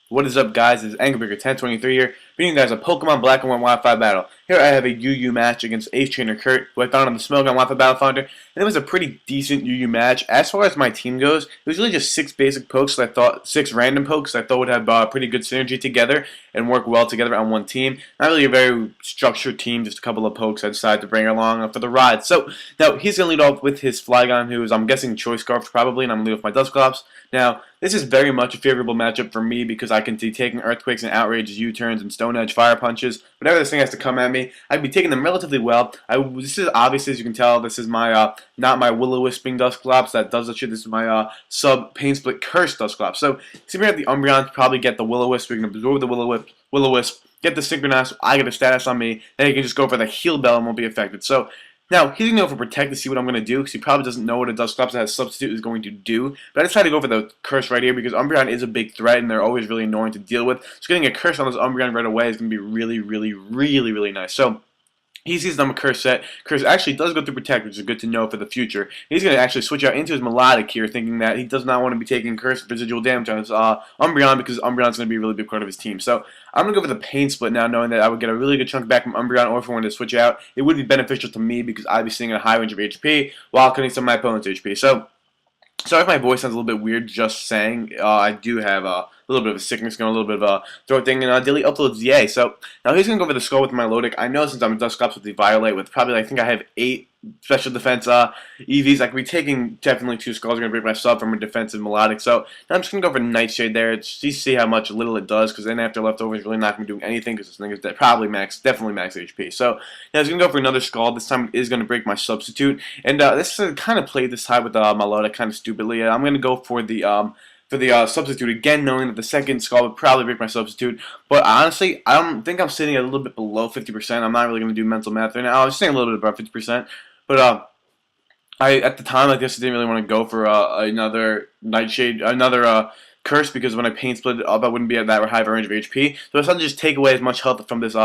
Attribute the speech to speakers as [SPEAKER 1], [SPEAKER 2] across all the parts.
[SPEAKER 1] What is up, guys? This is AngryBreaker1023 here, bringing you guys a Pokemon Black and White Wi-Fi battle. Here I have a UU match against AceTrainerKurt, who I found on the Smogon Wi-Fi Battle Finder, and it was a pretty decent UU match. As far as my team goes, it was really just 6 basic pokes that I thought, 6 random pokes that I thought would have pretty good synergy together and work well together on one team. Not really a very structured team, just a couple of pokes I decided to bring along for the ride. So, now he's going to lead off with his Flygon, who is, I'm guessing, Choice Scarf probably, and I'm going to lead off my Dusclops. Now, this is very much a favorable matchup for me because I can be taking Earthquakes and Outrages, U-turns, and Stone Edge Fire Punches. Whenever this thing has to come at me, I'd be taking them relatively well. This is obviously, as you can tell, this is my not my Will-O-Wisping Dusclops that does the shit. This is my sub Pain Split Curse Dusclops. So, see, we have the Umbreon to probably get the Will-O-Wisp. We can absorb the Will-O-Wisp, get the Synchronouse. I get a status on me. Then he can just go for the Heal Bell and won't be affected. So, now, he's going to go for Protect to see what I'm going to do, because he probably doesn't know what a Dusclops that has Substitute is going to do. But I decided to go for the Curse right here, because Umbreon is a big threat, and they're always really annoying to deal with. So getting a Curse on this Umbreon right away is going to be really, really, really, really nice. So, he sees I'm a Curse set. Curse actually does go through Protect, which is good to know for the future. He's going to actually switch out into his Melodic here, thinking that he does not want to be taking Curse residual damage on his Umbreon, because Umbreon's going to be a really big part of his team. So I'm going to go for the Pain Split now, knowing that I would get a really good chunk back from Umbreon, or if I wanted to switch out, it would be beneficial to me because I'd be sitting at a high range of HP while cutting some of my opponent's HP. So, sorry if my voice sounds a little bit weird just saying. I do have a little bit of a sickness going, a little bit of a throat thing, and daily uploads, yay. So, now he's going to go for the Skull with my Lodic. I know since I'm a Dusclops with the Violate, with probably, I think I have 8 special defense EVs, I could be taking definitely 2 Skulls. Going to break my sub from a defensive Melodic. So, now I'm just going to go for Nightshade there. It's just to see how much little it does, because then after Leftover is really not going to be doing anything, because this thing is probably definitely max HP. So, now he's going to go for another Skull. This time it is going to break my Substitute. And this is kind of played this time with my Lodic kind of stupidly. I'm going to go for the Substitute again, knowing that the second Skull would probably break my Substitute. But honestly, I don't think I'm sitting at a little bit below 50%. I'm not really going to do mental math right now. I was saying a little bit above 50%. But at the time, I guess I didn't really want to go for another Nightshade, another Curse, because when I Pain Split it up, I wouldn't be at that high of a range of HP. So I decided to just take away as much health from this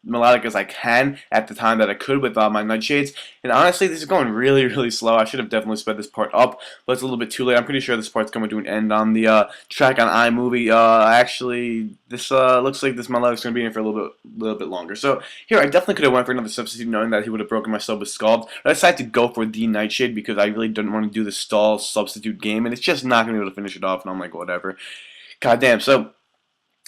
[SPEAKER 1] Melodic as I can at the time that I could with my Nightshades. And honestly, this is going really, really slow. I should have definitely sped this part up, but it's a little bit too late. I'm pretty sure this part's coming to an end on the track on iMovie. Actually, this looks like this Melodic's going to be in for a little bit longer. So here, I definitely could have went for another Substitute, knowing that he would have broken my sub with Scald. But I decided to go for the Nightshade because I really didn't want to do the stall Substitute game, and it's just not going to be able to finish it off. And I'm like, whatever. God damn. So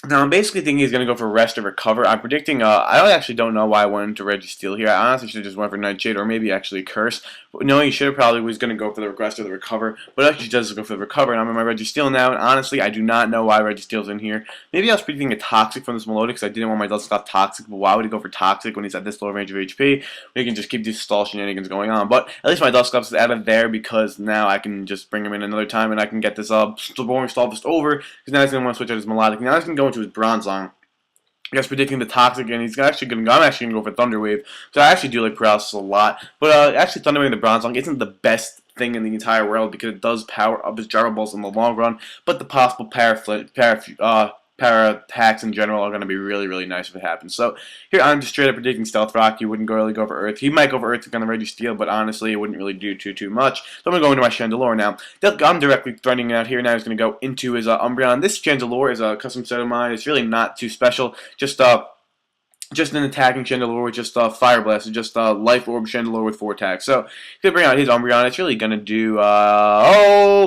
[SPEAKER 1] now I'm basically thinking he's going to go for Rest or Recover. I'm predicting, I actually don't know why I went into Registeel here. I honestly should have just went for Nightshade or maybe actually Curse. But no, he should have probably was going to go for the Rest or the Recover. But actually does go for the Recover, and I'm in my Registeel now. And honestly, I do not know why Registeel's in here. Maybe I was predicting a Toxic from this Melodic because I didn't want my Dusclops Toxic. But why would he go for Toxic when he's at this low range of HP? We can just keep these stall shenanigans going on. But at least my Dusclops is out of there because now I can just bring him in another time and I can get this boring stall just over because now he's going to want to switch out his Melodic. Now he's going to go into his Bronzong. I guess predicting the Toxic, and he's actually going to go. I'm actually going to go for Thunder Wave. So I actually do like Paralysis a lot. But actually, Thunder Wave and the Bronzong isn't the best thing in the entire world because it does power up his Gyro Balls in the long run. But the possible para attacks in general are going to be really, really nice if it happens. So here I'm just straight up predicting Stealth Rock. He wouldn't really go for Earth. He might go for Earth to kind of Registeel, but honestly, it wouldn't really do too much. So I'm going to go into my Chandelure now. I'm directly threatening out here. Now he's going to go into his Umbreon. This Chandelure is a custom set of mine. It's really not too special. Just an attacking Chandelure with just Fire Blast, and just Life Orb Chandelure with 4 attacks. So, he's going to bring out his Umbreon. It's really going to do,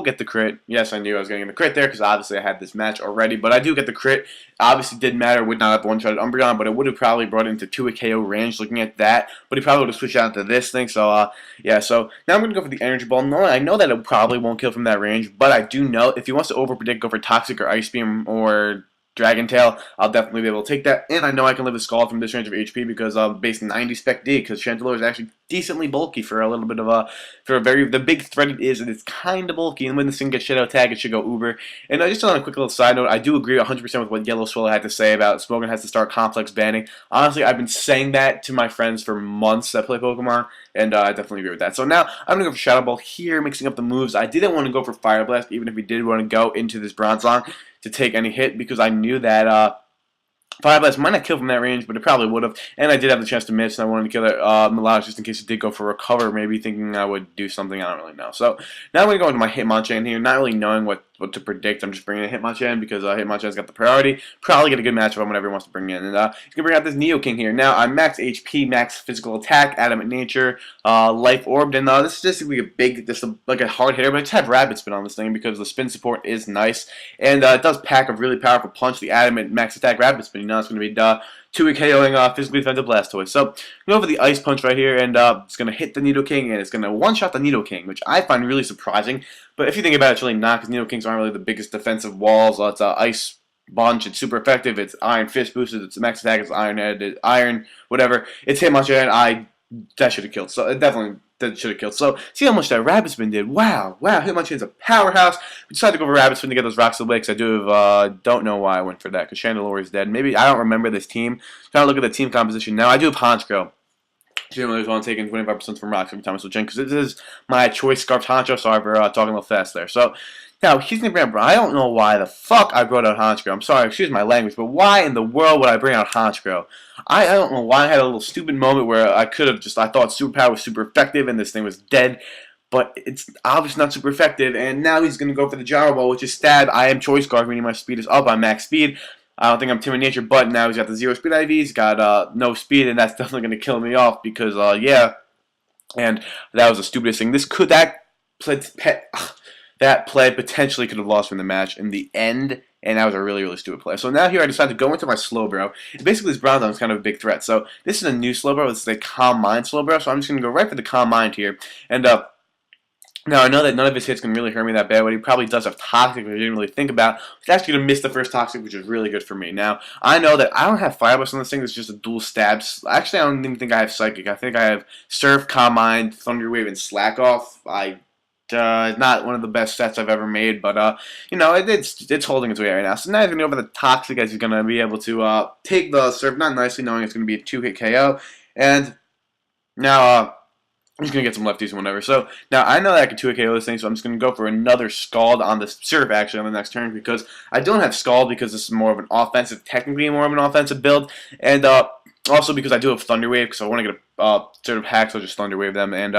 [SPEAKER 1] get the crit. Yes, I knew I was going to get the crit there, because obviously I had this match already, but I do get the crit. Obviously, didn't matter, would not have one-shotted Umbreon, but it would have probably brought it into 2 KO range looking at that, but he probably would have switched out to this thing, so, yeah, so, now I'm going to go for the Energy Ball. No, I know that it probably won't kill from that range, but I do know, if he wants to over-predict, go for Toxic or Ice Beam or Dragon Tail, I'll definitely be able to take that, and I know I can live a Scald from this range of HP because base 90 Spec D, because Chandelure is actually decently bulky for a little bit of the big threat it is, and it's kind of bulky, and when this thing gets Shadow Tag, it should go Uber. And just on a quick little side note, I do agree 100% with what Yellow Swallow had to say about Smogon has to start complex banning. Honestly, I've been saying that to my friends for months that play Pokemon, and I definitely agree with that. So now, I'm going to go for Shadow Ball here, mixing up the moves. I didn't want to go for Fire Blast, even if we did want to go into this Bronzong to take any hit, because I knew that Fire Blast might not kill from that range, but it probably would have. And I did have the chance to miss, and I wanted to kill it Melodic just in case it did go for Recover, maybe thinking I would do something. I don't really know. So now I'm going to go into my Hitmonchan here, not really knowing what what to predict. I'm just bringing in Hitmonchan because Hitmonchan's got the priority. Probably get a good matchup on whatever he wants to bring in. And he's going to bring out this Neo King here. Now, I'm max HP, max physical attack, adamant nature, life orbed. And this is just like a big, like a hard hitter. But I just have Rapid Spin on this thing because the spin support is nice. And it does pack a really powerful punch, the adamant max attack Rapid Spin. It's going to be 2-hit KOing physically defensive Blastoise. So, go over the Ice Punch right here, and it's going to hit the Nidoking, and it's going to one-shot the Nidoking, which I find really surprising. But if you think about it, it's really not, because Nidokings aren't really the biggest defensive walls. It's Ice Bunch, it's super effective, it's Iron Fist boosted, it's max attack, it's Iron Head, it's Iron, whatever. It's Hitmonchan, that should have killed. So, it definitely that should have killed. So, see how much that Rapid Spin did. Wow, Hitmonchan's a powerhouse. We decided to go for Rapid Spin to get those rocks away, because I don't know why I went for that, because Chandelure is dead. Maybe, I don't remember this team. Trying to look at the team composition now. I do have Honchkrow. Generally, I'm taking 25% from rocks every time I switch in, because this is my choice Scarfed Honchkrow. Sorry for talking a little fast there. So, now, he's going to bring out, I don't know why the fuck I brought out Honchkrow. I'm sorry, excuse my language, but why in the world would I bring out Honchkrow? I don't know why I had a little stupid moment where I could have I thought Superpower was super effective and this thing was dead, but it's obviously not super effective, and now he's going to go for the Gyro Ball, which is Stab. I am Choice Scarf, meaning my speed is up on max speed. I don't think I'm Timid Nature, but now he's got the 0 speed IV, he's got no speed, and that's definitely going to kill me off because, yeah, and that was the stupidest thing. That play potentially could have lost me the match in the end, and that was a really, really stupid play. So now here I decided to go into my Slowbro. Basically, this Bronzong is kind of a big threat. So this is a new Slowbro. This is a Calm Mind Slowbro, so I'm just going to go right for the Calm Mind here. And now I know that none of his hits can really hurt me that bad. What he probably does have Toxic, which I didn't really think about. He's actually going to miss the first Toxic, which is really good for me. Now, I know that I don't have Fire Blast on this thing. It's just a dual stabs. Actually, I don't even think I have Psychic. I think I have Surf, Calm Mind, Thunder Wave, and Slack Off. Not one of the best sets I've ever made, but it's holding its way right now. So now he's going to go over the Toxic, as he's going to be able to take the Surf, not nicely, knowing it's going to be a 2-hit KO. And now I'm just going to get some lefties and whatever. So now I know that I can 2-hit KO this thing, so I'm just going to go for another Scald on the Surf actually on the next turn, because I don't have Scald because this is more of an offensive, technically more of an offensive build, and also because I do have Thunder Wave, because I want to get a sort of hack, so I'll just Thunder Wave them, and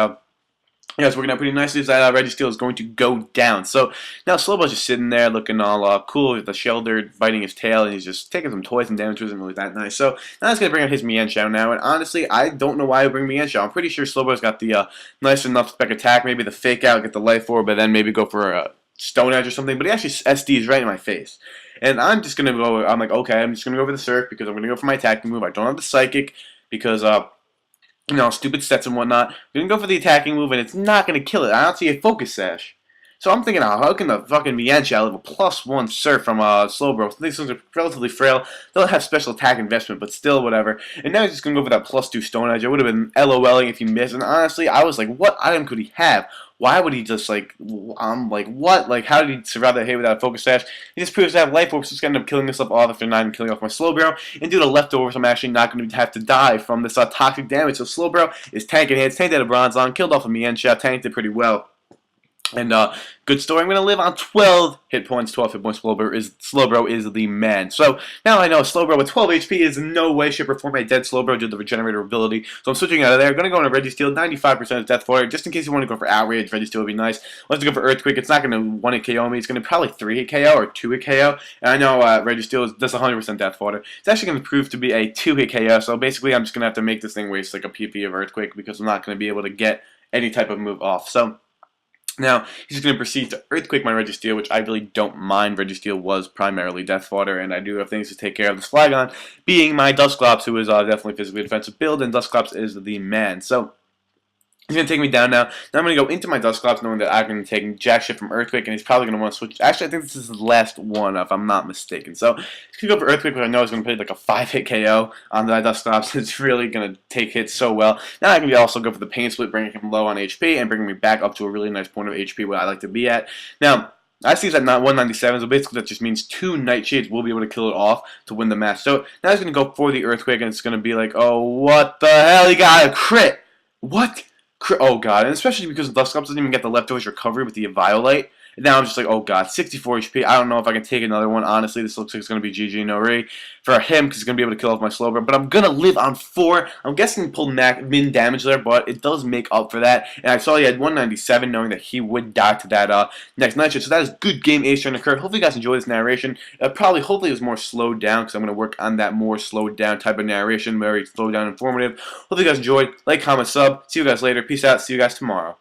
[SPEAKER 1] yeah, it's working out pretty nicely. That Registeel is going to go down. So now Slowbro's just sitting there looking all cool with the Shelter biting his tail, and he's just taking some toys and damage, which isn't really that nice. So now he's going to bring out his Mienshao now, and honestly, I don't know why he'll bring Mienshao. I'm pretty sure Slowbro's got the nice enough spec attack, maybe the Fake Out, get the Life Orb, but then maybe go for a Stone Edge or something, but he actually SDs right in my face. And I'm just going to go, I'm like, okay, I'm just going to go for the Surf, because I'm going to go for my attacking move. I don't have the Psychic, because, stupid sets and whatnot. You're going to go for the attacking move, and it's not going to kill it. I don't see a Focus Sash. So I'm thinking, how can the fucking Mienshao have a +1 Surf from Slowbro? These things are relatively frail. They'll have special attack investment, but still, whatever. And now he's just going to go for that +2 Stone Edge. I would have been LOLing if he missed. And honestly, I was like, what item could he have? Why would he just, I'm like, what? Like, how did he survive that hit without a Focus Sash? He just proves to have Life Orb, so he's going to end up killing himself off after not even killing off my Slowbro. And due to leftovers, I'm actually not going to have to die from this toxic damage. So Slowbro is tanking hits, tanked out a Bronzong, killed off a Mienshao, tanked it pretty well. And good story. I'm going to live on 12 hit points. 12 hit points. Slowbro is the man. So now I know Slowbro with 12 HP is in no way, shape, or form a dead Slowbro due to the Regenerator ability. So I'm switching out of there. I'm going to go into Registeel. 95% of death for it. Just in case you want to go for Outrage, Registeel would be nice. Let's go for Earthquake. It's not going to 1-hit KO me. It's going to probably 3-hit KO or 2-hit KO. And I know Registeel does 100% death for it. It's actually going to prove to be a 2-hit KO. So basically, I'm just going to have to make this thing waste like a PP of Earthquake, because I'm not going to be able to get any type of move off. So now, he's going to proceed to Earthquake my Registeel, which I really don't mind. Registeel was primarily Death Fodder, and I do have things to take care of this Flagon, being my Dusclops, who is definitely physically defensive build, and Dusclops is the man. So he's going to take me down now. Now I'm going to go into my Dusclops, knowing that I'm going to take Jack Shit from Earthquake, and he's probably going to want to switch. Actually, I think this is the last one, if I'm not mistaken. So he's going to go for Earthquake, which I know is going to put like a 5-hit KO on the Dusclops. It's really going to take hits so well. Now I can also go for the Pain Split, bringing him low on HP, and bringing me back up to a really nice point of HP, where I like to be at. Now, I see it's at 197, so basically that just means 2 Nightshades will be able to kill it off to win the match. So now he's going to go for the Earthquake, and it's going to be like, oh, what the hell? He got a crit! What? Oh god, and especially because Dusclops doesn't even get the leftovers recovery with the Violite, And now I'm just like, oh god, 64 HP. I don't know if I can take another one. Honestly, this looks like it's going to be GG no Ray for him because he's going to be able to kill off my slow burn. But I'm going to live on 4. I'm guessing he pulled min damage there, but it does make up for that. And I saw he had 197, knowing that he would die to that next night shift. So that is good game, AceTrainerKurt. Hopefully you guys enjoy this narration. Hopefully it was more slowed down because I'm going to work on that more slowed down type of narration, very slowed down, informative. Hopefully you guys enjoyed. Like, comment, sub. See you guys later. Peace out. See you guys tomorrow.